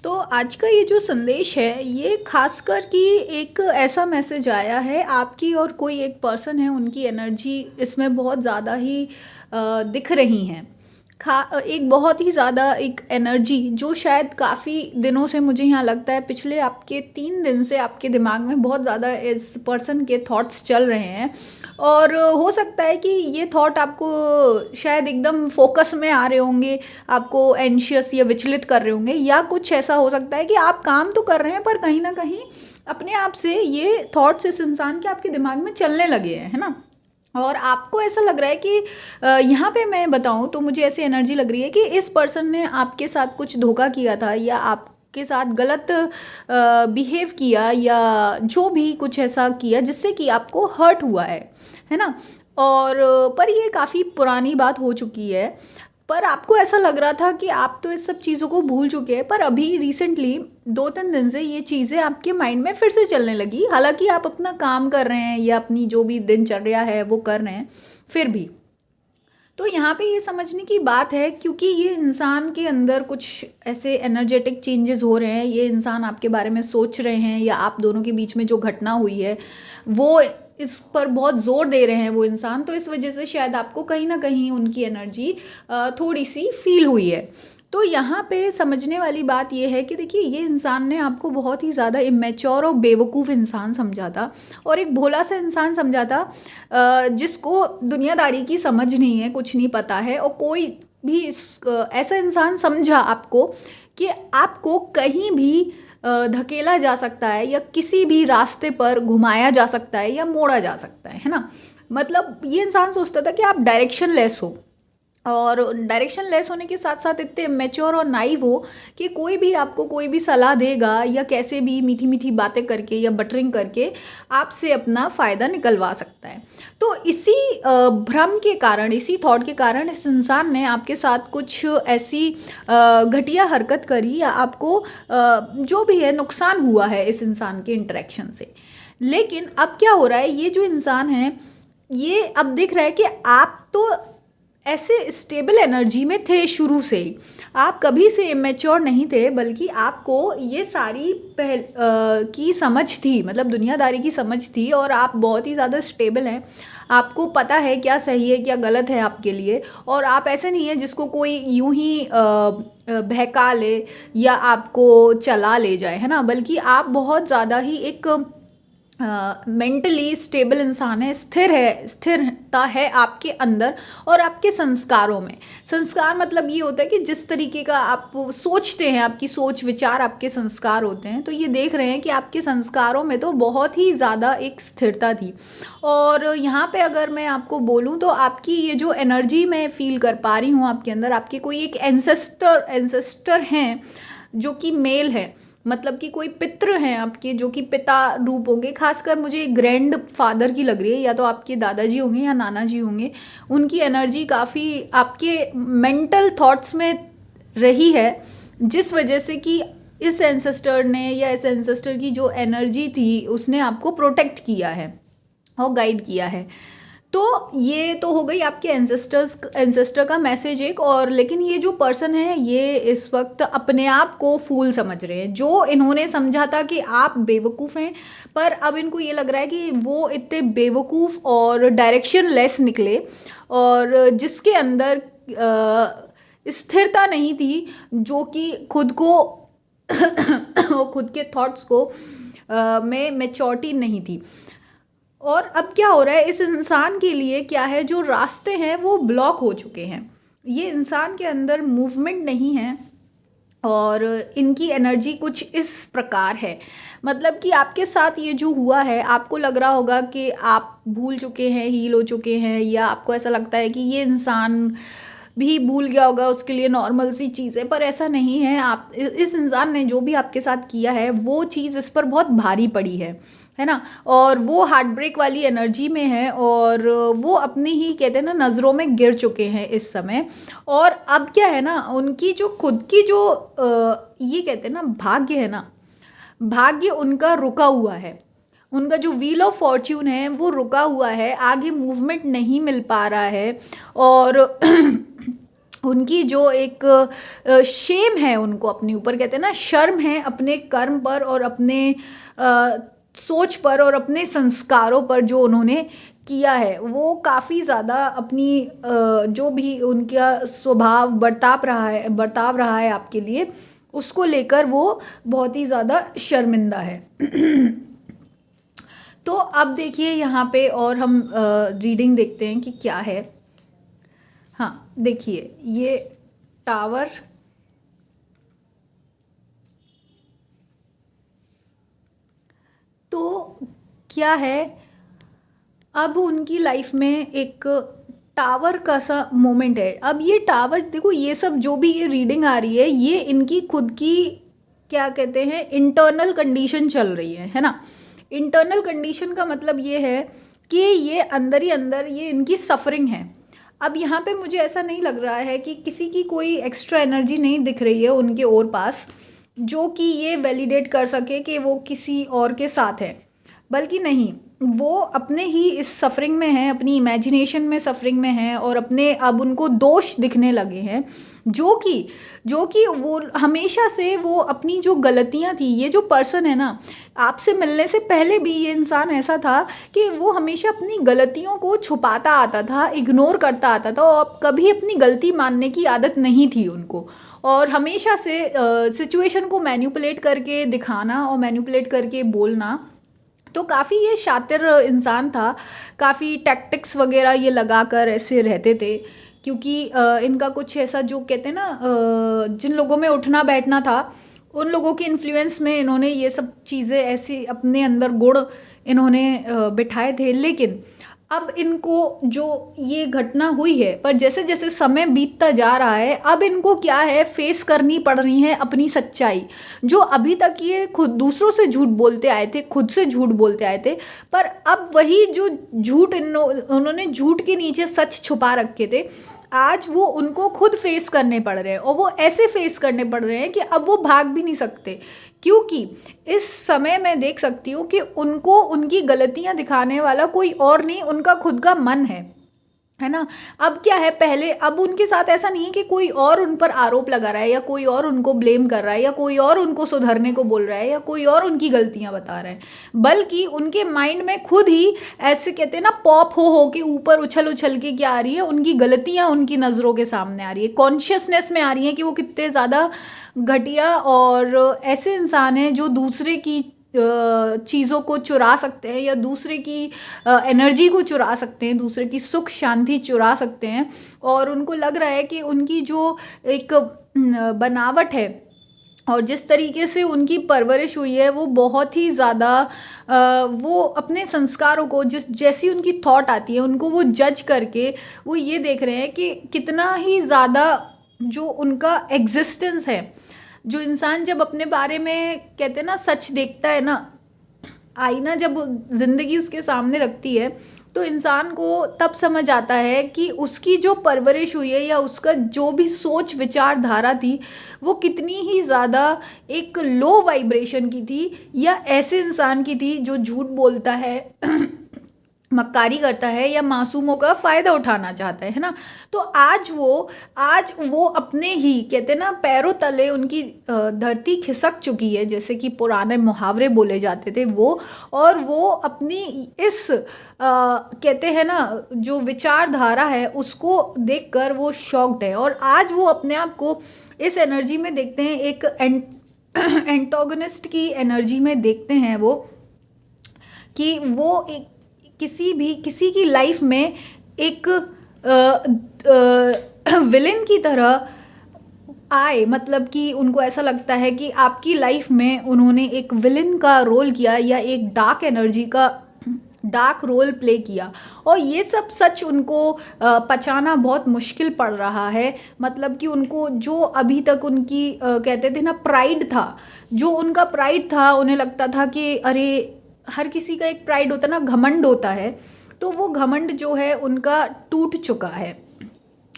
तो आज का ये जो संदेश है ये खासकर कि एक ऐसा मैसेज आया है आपकी और कोई एक पर्सन है उनकी एनर्जी इसमें बहुत ज़्यादा ही दिख रही हैं। एक बहुत ही ज़्यादा एक एनर्जी जो शायद काफ़ी दिनों से मुझे यहाँ लगता है पिछले आपके 3 दिन से आपके दिमाग में बहुत ज़्यादा इस पर्सन के थॉट्स चल रहे हैं। और हो सकता है कि ये थॉट आपको शायद एकदम फोकस में आ रहे होंगे, आपको एंशियस या विचलित कर रहे होंगे, या कुछ ऐसा हो सकता है कि आप काम तो कर रहे हैं पर कहीं ना कहीं अपने आप से ये थॉट्स इस इंसान के आपके दिमाग में चलने लगे हैं, है ना। और आपको ऐसा लग रहा है कि यहाँ पे मैं बताऊँ तो मुझे ऐसी एनर्जी लग रही है कि इस पर्सन ने आपके साथ कुछ धोखा किया था या आपके साथ गलत बिहेव किया या जो भी कुछ ऐसा किया जिससे कि आपको हर्ट हुआ है ना। और पर ये काफ़ी पुरानी बात हो चुकी है। पर आपको ऐसा लग रहा था कि आप तो इस सब चीज़ों को भूल चुके हैं, पर अभी रिसेंटली 2-3 दिन से ये चीज़ें आपके माइंड में फिर से चलने लगी। हालांकि आप अपना काम कर रहे हैं या अपनी जो भी दिनचर्या है वो कर रहे हैं, फिर भी तो यहाँ पे ये समझने की बात है, क्योंकि ये इंसान के अंदर कुछ ऐसे एनर्जेटिक चेंजेस हो रहे हैं। ये इंसान आपके बारे में सोच रहे हैं या आप दोनों के बीच में जो घटना हुई है वो इस पर बहुत ज़ोर दे रहे हैं वो इंसान। तो इस वजह से शायद आपको कहीं ना कहीं उनकी एनर्जी थोड़ी सी फील हुई है। तो यहाँ पे समझने वाली बात ये है कि देखिए, ये इंसान ने आपको बहुत ही ज़्यादा इमेच्योर और बेवकूफ़ इंसान समझा था और एक भोला सा इंसान समझा था, जिसको दुनियादारी की समझ नहीं है, कुछ नहीं पता है। और कोई भी ऐसा इंसान समझा आपको कि आपको कहीं भी धकेला जा सकता है या किसी भी रास्ते पर घुमाया जा सकता है या मोड़ा जा सकता है ना। मतलब ये इंसान सोचता था कि आप डायरेक्शन लेस हो, और डायरेक्शन लेस होने के साथ साथ इतने मैच्योर और नाइव हो कि कोई भी आपको कोई भी सलाह देगा या कैसे भी मीठी मीठी बातें करके या बटरिंग करके आपसे अपना फ़ायदा निकलवा सकता है। तो इसी भ्रम के कारण, इसी थॉट के कारण इस इंसान ने आपके साथ कुछ ऐसी घटिया हरकत करी या आपको जो भी है नुकसान हुआ है इस इंसान के इंटरेक्शन से। लेकिन अब क्या हो रहा है, ये जो इंसान है ये अब दिख रहा है कि आप तो ऐसे स्टेबल एनर्जी में थे शुरू से ही। आप कभी से इमेच्योर नहीं थे, बल्कि आपको ये सारी की समझ थी, मतलब दुनियादारी की समझ थी, और आप बहुत ही ज़्यादा स्टेबल हैं। आपको पता है क्या सही है क्या गलत है आपके लिए। और आप ऐसे नहीं है जिसको कोई यूं ही बहका ले या आपको चला ले जाए, है ना। बल्कि आप बहुत ज़्यादा ही एक मेंटली स्टेबल इंसान है, स्थिरता है आपके अंदर और आपके संस्कारों में। संस्कार मतलब ये होता है कि जिस तरीके का आप सोचते हैं, आपकी सोच विचार आपके संस्कार होते हैं। तो ये देख रहे हैं कि आपके संस्कारों में तो बहुत ही ज़्यादा एक स्थिरता थी। और यहाँ पे अगर मैं आपको बोलूँ तो आपकी ये जो एनर्जी मैं फील कर पा रही हूँ आपके अंदर, आपके कोई एक एंसेस्टर हैं जो कि मेल है, मतलब कि कोई पितृ हैं आपके जो कि पिता रूप होंगे। खासकर मुझे ग्रैंड फादर की लग रही है, या तो आपके दादाजी होंगे या नाना जी होंगे। उनकी एनर्जी काफ़ी आपके मेंटल थॉट्स में रही है, जिस वजह से कि इस एंसेस्टर ने या इस एंसेस्टर की जो एनर्जी थी उसने आपको प्रोटेक्ट किया है और गाइड किया है। तो ये तो हो गई आपके एंसेस्टर का मैसेज एक। और लेकिन ये जो पर्सन है ये इस वक्त अपने आप को फूल समझ रहे हैं। जो इन्होंने समझा था कि आप बेवकूफ़ हैं, पर अब इनको ये लग रहा है कि वो इतने बेवकूफ़ और डायरेक्शन लेस निकले, और जिसके अंदर स्थिरता नहीं थी, जो कि खुद को खुद के थॉट्स को में मैच्योरिटी नहीं थी। और अब क्या हो रहा है, इस इंसान के लिए क्या है, जो रास्ते हैं वो ब्लॉक हो चुके हैं। ये इंसान के अंदर मूवमेंट नहीं है और इनकी एनर्जी कुछ इस प्रकार है। मतलब कि आपके साथ ये जो हुआ है, आपको लग रहा होगा कि आप भूल चुके हैं, हील हो चुके हैं, या आपको ऐसा लगता है कि ये इंसान भी भूल गया होगा, उसके लिए नॉर्मल सी चीज़ है। पर ऐसा नहीं है। आप इस इंसान ने जो भी आपके साथ किया है वो चीज़ इस पर बहुत भारी पड़ी है ना। और वो हार्ट ब्रेक वाली एनर्जी में है, और वो अपनी ही कहते हैं ना नज़रों में गिर चुके हैं इस समय। और अब क्या है ना, उनकी जो खुद की जो ये कहते हैं ना भाग्य है ना, भाग्य उनका रुका हुआ है। उनका जो व्हील ऑफ फॉर्च्यून है वो रुका हुआ है, आगे मूवमेंट नहीं मिल पा रहा है। और उनकी जो एक शेम है उनको अपने ऊपर, कहते हैं ना शर्म है अपने कर्म पर और अपने अ, सोच पर और अपने संस्कारों पर जो उन्होंने किया है, वो काफ़ी ज़्यादा अपनी जो भी उनका स्वभाव बर्ताव रहा है आपके लिए, उसको लेकर वो बहुत ही ज़्यादा शर्मिंदा है। तो अब देखिए यहाँ पे और हम रीडिंग देखते हैं कि क्या है। हाँ देखिए, ये टावर, तो क्या है, अब उनकी लाइफ में एक टावर का सा मोमेंट है। अब ये टावर देखो, ये सब जो भी ये रीडिंग आ रही है, ये इनकी खुद की क्या कहते हैं इंटरनल कंडीशन चल रही है ना। इंटरनल कंडीशन का मतलब ये है कि ये अंदर ही अंदर ये इनकी सफरिंग है। अब यहाँ पे मुझे ऐसा नहीं लग रहा है कि किसी की कोई एक्स्ट्रा एनर्जी नहीं दिख रही है उनके और पास, जो कि ये वैलिडेट कर सके कि वो किसी और के साथ है, बल्कि नहीं, वो अपने ही इस सफरिंग में है, अपनी इमेजिनेशन में सफरिंग में है, और अपने अब उनको दोष दिखने लगे हैं, जो कि वो हमेशा से वो अपनी जो गलतियां थी, ये जो पर्सन है ना, आपसे मिलने से पहले भी ये इंसान ऐसा था कि वो हमेशा अपनी गलतियों को छुपाता आता था, इग्नोर करता आता था, और कभी अपनी गलती मानने की आदत नहीं थी उनको, और हमेशा से सिचुएशन को मैनिपुलेट करके दिखाना और मैनिपुलेट करके बोलना। तो काफ़ी ये शातिर इंसान था, काफ़ी टैक्टिक्स वगैरह ये लगा कर ऐसे रहते थे, क्योंकि इनका कुछ ऐसा जो कहते हैं ना, जिन लोगों में उठना बैठना था, उन लोगों के इन्फ्लुएंस में इन्होंने ये सब चीज़ें ऐसी अपने अंदर गुण इन्होंने बिठाए थे। लेकिन अब इनको जो ये घटना हुई है, पर जैसे जैसे समय बीतता जा रहा है, अब इनको क्या है, फेस करनी पड़ रही है अपनी सच्चाई। जो अभी तक ये खुद दूसरों से झूठ बोलते आए थे, खुद से झूठ बोलते आए थे, पर अब वही जो झूठ उन्होंने झूठ के नीचे सच छुपा रखे थे, आज वो उनको खुद फेस करने पड़ रहे हैं, और वो ऐसे फेस करने पड़ रहे हैं कि अब वो भाग भी नहीं सकते, क्योंकि इस समय मैं देख सकती हूँ कि उनको उनकी गलतियाँ दिखाने वाला कोई और नहीं, उनका खुद का मन है ना। अब क्या है, पहले अब उनके साथ ऐसा नहीं है कि कोई और उन पर आरोप लगा रहा है, या कोई और उनको ब्लेम कर रहा है, या कोई और उनको सुधरने को बोल रहा है, या कोई और उनकी गलतियां बता रहा है, बल्कि उनके माइंड में खुद ही ऐसे कहते हैं ना, पॉप हो के ऊपर उछल उछल के क्या आ रही है, उनकी गलतियां उनकी नज़रों के सामने आ रही है, कॉन्शियसनेस में आ रही है कि वो कितने ज़्यादा घटिया और ऐसे इंसान हैं जो दूसरे की चीज़ों को चुरा सकते हैं, या दूसरे की एनर्जी को चुरा सकते हैं, दूसरे की सुख शांति चुरा सकते हैं। और उनको लग रहा है कि उनकी जो एक बनावट है और जिस तरीके से उनकी परवरिश हुई है, वो बहुत ही ज़्यादा वो अपने संस्कारों को जैसी उनकी थॉट आती है, उनको वो जज करके वो ये देख रहे हैं कि कितना ही ज़्यादा जो उनका एग्जिस्टेंस है। जो इंसान जब अपने बारे में कहते हैं ना सच देखता है ना, आईना जब जिंदगी उसके सामने रखती है, तो इंसान को तब समझ आता है कि उसकी जो परवरिश हुई है, या उसका जो भी सोच विचारधारा थी, वो कितनी ही ज़्यादा एक लो वाइब्रेशन की थी, या ऐसे इंसान की थी जो झूठ बोलता है मक्कारी करता है, या मासूमों का फ़ायदा उठाना चाहता है ना। तो आज वो अपने ही कहते ना पैरों तले उनकी धरती खिसक चुकी है, जैसे कि पुराने मुहावरे बोले जाते थे वो, और वो अपनी इस कहते हैं ना जो विचारधारा है उसको देखकर वो शॉक्ड है, और आज वो अपने आप को इस एनर्जी में देखते हैं, एक एंटोगनिस्ट की एनर्जी में देखते हैं वो, कि वो एक किसी की लाइफ में एक विलेन की तरह आए, मतलब कि उनको ऐसा लगता है कि आपकी लाइफ में उन्होंने एक विलेन का रोल किया, या एक डार्क एनर्जी का डार्क रोल प्ले किया, और ये सब सच उनको पचाना बहुत मुश्किल पड़ रहा है। मतलब कि उनको जो अभी तक उनकी कहते थे ना प्राइड था, जो उनका प्राइड था, उन्हें लगता था कि अरे हर किसी का एक प्राइड होता है ना, घमंड होता है, तो वो घमंड जो है उनका टूट चुका है।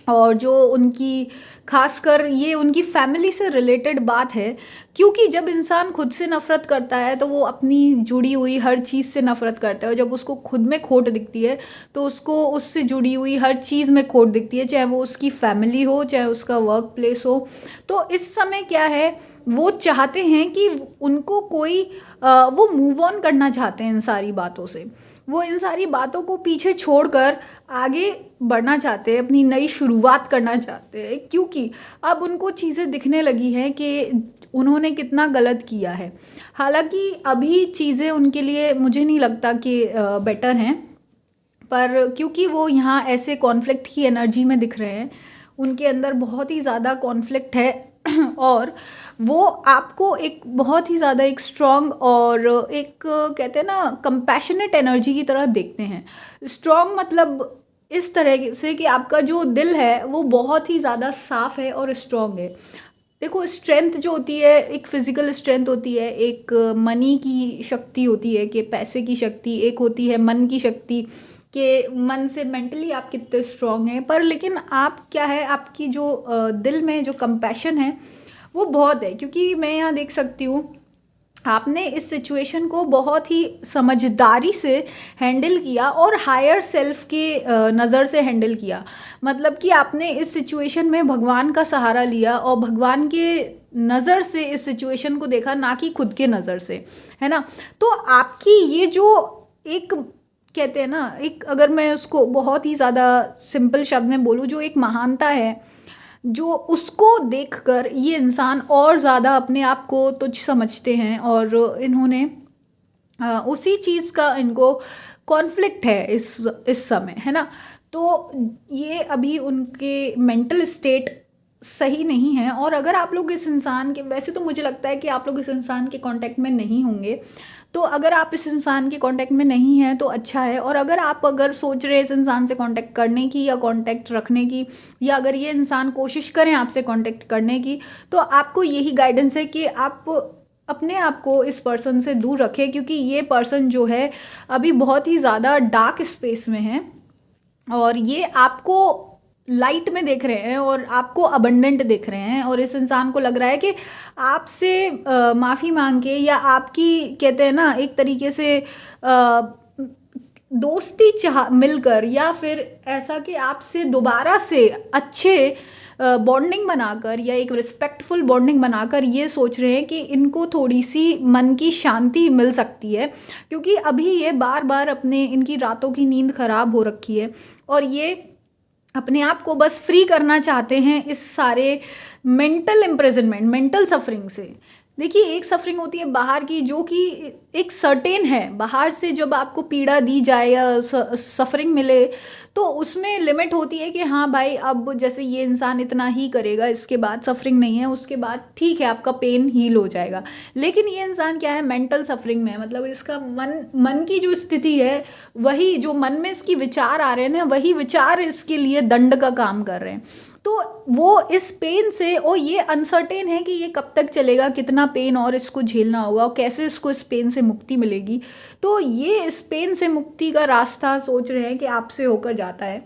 और जो उनकी खासकर ये उनकी फैमिली से रिलेटेड बात है, क्योंकि जब इंसान खुद से नफ़रत करता है तो वो अपनी जुड़ी हुई हर चीज़ से नफ़रत करता है, और जब उसको खुद में खोट दिखती है तो उसको उससे जुड़ी हुई हर चीज़ में खोट दिखती है, चाहे वो उसकी फैमिली हो, चाहे उसका वर्क प्लेस हो। तो इस समय क्या है, वो चाहते हैं कि उनको कोई वो मूव ऑन करना चाहते हैं इन सारी बातों से, वो इन सारी बातों को पीछे छोड़कर आगे बढ़ना चाहते हैं, अपनी नई शुरुआत करना चाहते हैं, क्योंकि अब उनको चीज़ें दिखने लगी हैं कि उन्होंने कितना गलत किया है। हालांकि अभी चीज़ें उनके लिए मुझे नहीं लगता कि बेटर हैं, पर क्योंकि वो यहाँ ऐसे कॉन्फ्लिक्ट की एनर्जी में दिख रहे हैं, उनके अंदर बहुत ही ज़्यादा कॉन्फ्लिक्ट है और वो आपको एक बहुत ही ज़्यादा एक स्ट्रॉन्ग और एक कहते हैं ना कंपैशनेट एनर्जी की तरह देखते हैं। स्ट्रॉन्ग मतलब इस तरह से कि आपका जो दिल है वो बहुत ही ज़्यादा साफ है और स्ट्रॉन्ग है। देखो, स्ट्रेंथ जो होती है, एक फिजिकल स्ट्रेंथ होती है, एक मनी की शक्ति होती है कि पैसे की शक्ति, एक होती है मन की शक्ति कि मन से मेंटली आप कितने स्ट्रांग हैं। पर लेकिन आप क्या है, आपकी जो दिल में जो कंपैशन है वो बहुत है, क्योंकि मैं यहाँ देख सकती हूँ आपने इस सिचुएशन को बहुत ही समझदारी से हैंडल किया और हायर सेल्फ के नज़र से हैंडल किया। मतलब कि आपने इस सिचुएशन में भगवान का सहारा लिया और भगवान के नज़र से इस सिचुएशन को देखा, ना कि खुद के नज़र से, है ना। तो आपकी ये जो एक कहते हैं ना, एक अगर मैं उसको बहुत ही ज़्यादा सिंपल शब्द में बोलूँ, जो एक महानता है, जो उसको देखकर ये इंसान और ज़्यादा अपने आप को तुच्छ समझते हैं और इन्होंने उसी चीज़ का इनको कॉन्फ्लिक्ट है इस समय, है ना। तो ये अभी उनके मेंटल स्टेट सही नहीं है। और अगर आप लोग इस इंसान के, वैसे तो मुझे लगता है कि आप लोग इस इंसान के कांटेक्ट में नहीं होंगे, तो अगर आप इस इंसान के कांटेक्ट में नहीं हैं तो अच्छा है। और अगर सोच रहे हैं इस इंसान से कांटेक्ट करने की या कांटेक्ट रखने की, या अगर ये इंसान कोशिश करें आपसे कांटेक्ट करने की, तो आपको यही गाइडेंस है कि आप अपने आप को इस पर्सन से दूर रखें, क्योंकि ये पर्सन जो है अभी बहुत ही ज़्यादा डार्क स्पेस में है और ये आपको लाइट में देख रहे हैं और आपको अबंडेंट देख रहे हैं। और इस इंसान को लग रहा है कि आपसे माफ़ी मांग के, या आपकी कहते हैं ना एक तरीके से दोस्ती चाह मिलकर, या फिर ऐसा कि आपसे दोबारा से अच्छे बॉन्डिंग बनाकर या एक रिस्पेक्टफुल बॉन्डिंग बनाकर ये सोच रहे हैं कि इनको थोड़ी सी मन की शांति मिल सकती है, क्योंकि अभी ये बार बार अपने, इनकी रातों की नींद खराब हो रखी है और ये अपने आप को बस फ्री करना चाहते हैं इस सारे मेंटल इम्प्रिजनमेंट, मेंटल सफरिंग से। देखिए, एक सफरिंग होती है बाहर की, जो कि एक सर्टेन है। बाहर से जब आपको पीड़ा दी जाए या सफरिंग मिले, तो उसमें लिमिट होती है कि हाँ भाई, अब जैसे ये इंसान इतना ही करेगा, इसके बाद सफरिंग नहीं है, उसके बाद ठीक है आपका पेन हील हो जाएगा। लेकिन ये इंसान क्या है, मेंटल सफरिंग में है। मतलब इसका मन की जो स्थिति है, वही जो मन में इसकी विचार आ रहे हैं ना, वही विचार इसके लिए दंड का काम कर रहे हैं। तो वो इस पेन से, और ये अनसर्टेन है कि ये कब तक चलेगा, कितना पेन और इसको झेलना होगा और कैसे इसको इस पेन से मुक्ति मिलेगी। तो ये इस पेन से मुक्ति का रास्ता सोच रहे हैं कि आपसे होकर जाता है।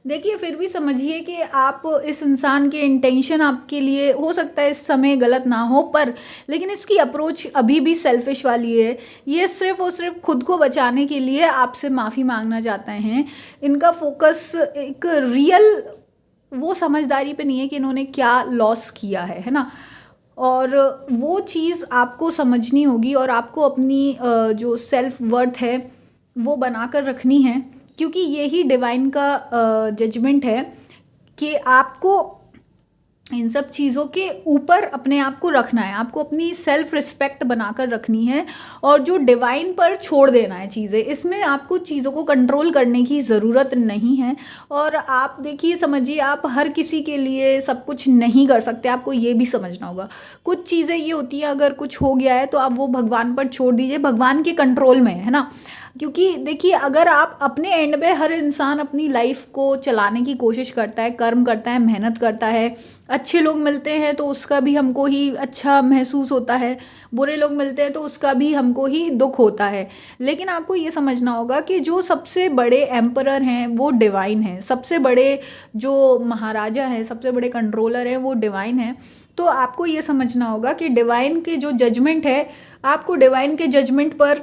देखिए, फिर भी समझिए कि आप इस इंसान के इंटेंशन आपके लिए हो सकता है इस समय गलत ना हो, पर लेकिन इसकी अप्रोच अभी भी सेल्फिश वाली है। ये सिर्फ और सिर्फ खुद को बचाने के लिए आपसे माफ़ी मांगना चाहते हैं। इनका फोकस एक रियल वो समझदारी पे नहीं है कि इन्होंने क्या लॉस किया है ना। और वो चीज़ आपको समझनी होगी और आपको अपनी जो सेल्फ वर्थ है वो बनाकर रखनी है, क्योंकि यही डिवाइन का जजमेंट है कि आपको इन सब चीज़ों के ऊपर अपने आप को रखना है, आपको अपनी सेल्फ रिस्पेक्ट बनाकर रखनी है और जो डिवाइन पर छोड़ देना है चीज़ें। इसमें आपको चीज़ों को कंट्रोल करने की ज़रूरत नहीं है। और आप देखिए, समझिए, आप हर किसी के लिए सब कुछ नहीं कर सकते, आपको ये भी समझना होगा। कुछ चीज़ें ये होती हैं, अगर कुछ हो गया है तो आप वो भगवान पर छोड़ दीजिए, भगवान के कंट्रोल में है ना। क्योंकि देखिए, अगर आप अपने एंड पे, हर इंसान अपनी लाइफ को चलाने की कोशिश करता है, कर्म करता है, मेहनत करता है, अच्छे लोग मिलते हैं तो उसका भी हमको ही अच्छा महसूस होता है, बुरे लोग मिलते हैं तो उसका भी हमको ही दुख होता है। लेकिन आपको ये समझना होगा कि जो सबसे बड़े एम्परर हैं वो डिवाइन हैं, सबसे बड़े जो महाराजा हैं, सबसे बड़े कंट्रोलर हैं वो डिवाइन हैं। तो आपको ये समझना होगा कि डिवाइन के जो जजमेंट है, आपको डिवाइन के जजमेंट पर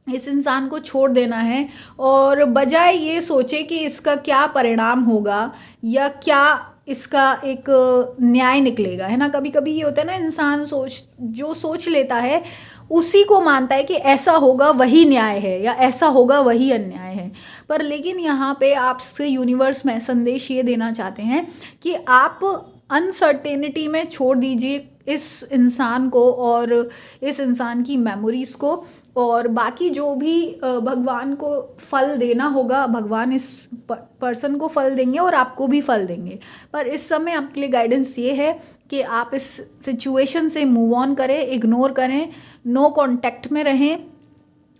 इस इंसान को छोड़ देना है, और बजाय ये सोचे कि इसका क्या परिणाम होगा या क्या इसका एक न्याय निकलेगा, है ना। कभी कभी ये होता है ना, इंसान सोच लेता है, उसी को मानता है कि ऐसा होगा वही न्याय है या ऐसा होगा वही अन्याय है। पर लेकिन यहाँ पे आपसे यूनिवर्स में संदेश ये देना चाहते हैं कि आप अनसर्टेनिटी में छोड़ दीजिए इस इंसान को और इस इंसान की मेमोरीज़ को, और बाकी जो भी भगवान को फल देना होगा, भगवान इस पर्सन को फल देंगे और आपको भी फल देंगे। पर इस समय आपके लिए गाइडेंस ये है कि आप इस सिचुएशन से मूव ऑन करें, इग्नोर करें, नो कांटेक्ट में रहें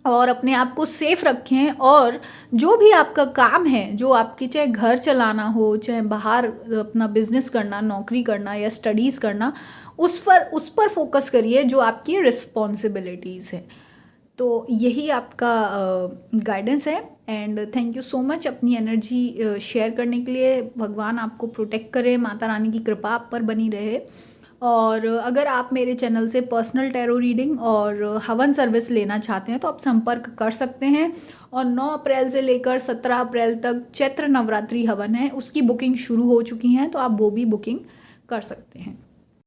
और अपने आप को सेफ रखें। और जो भी आपका काम है, जो आपकी, चाहे घर चलाना हो, चाहे बाहर अपना बिजनेस करना, नौकरी करना या स्टडीज़ करना, उस पर फोकस करिए जो आपकी रिस्पॉन्सिबिलिटीज़ हैं। तो यही आपका गाइडेंस है। And thank you so much अपनी एनर्जी शेयर करने के लिए। भगवान आपको प्रोटेक्ट करे, माता रानी की कृपा आप पर बनी रहे। और अगर आप मेरे चैनल से पर्सनल टैरो रीडिंग और हवन सर्विस लेना चाहते हैं तो आप संपर्क कर सकते हैं। और 9 अप्रैल से लेकर 17 अप्रैल तक चैत्र नवरात्रि हवन है, उसकी बुकिंग शुरू हो चुकी हैं, तो आप वो भी बुकिंग कर सकते हैं।